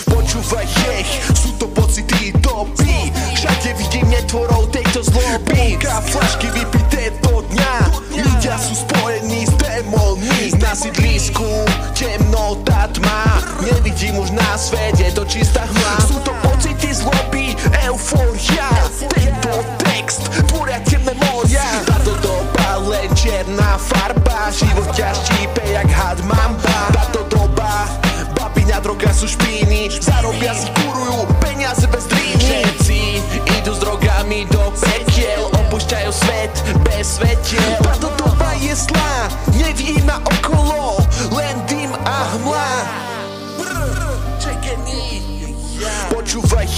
Počúvaj, sú to pocity doby. Všade vidím netvorov tejto zloby. Flašky vypité do dňa. Ľudia sú spojení s démonmi. Na sídlisku temnota tma. Nevidím už na svete, to čistá hmla. Sú to pocity zloby, eufória. Tento text tvoria temné moria. Táto doba len čierna farba. Život ťa štípe jak had mamba. Táto doba, babiňa, droga sú špíny. Zarobia si, kurujú peniaze bez dríny. Všetci idú s drogami do pekiel. Opúšťajú svet bez svetiel. Táto doba je zlá, nevidíme okolo, len dym a hmla. Počúvaj,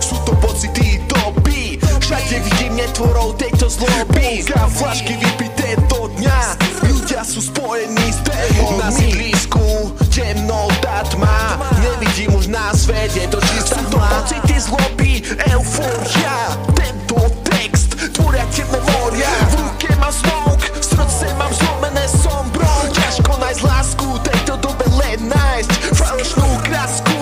sú to pocity doby. Všade vidím netvorov tejto zloby. Flašky vypité do dňa. Ľudia sú spojení s démonmi. Na sídlisku temnota tma. Nevidím už na svete, to čistá hmla. Sú to pocity zloby, eufória. Tento text tvoria temné moria. V ruke mám smoke, v srdce mám zlomené sombro. Ťažko nájsť lásku, tejto dobe len nájsť falošnú krásku.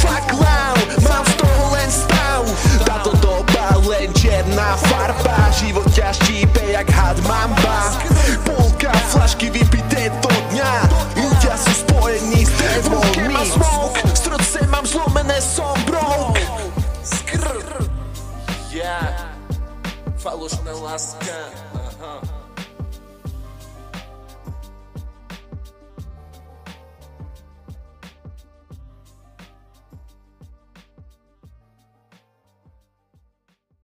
Fuck love, mám z toho len stav. Táto doba len čierna farba. Život ťa štípe jak had mamba. Polka, flašky vypité do dňa. Ľudia sú spojení s démonmi. V ruke mám smoke, v srdce mám zlomené sombro. Falošná láska.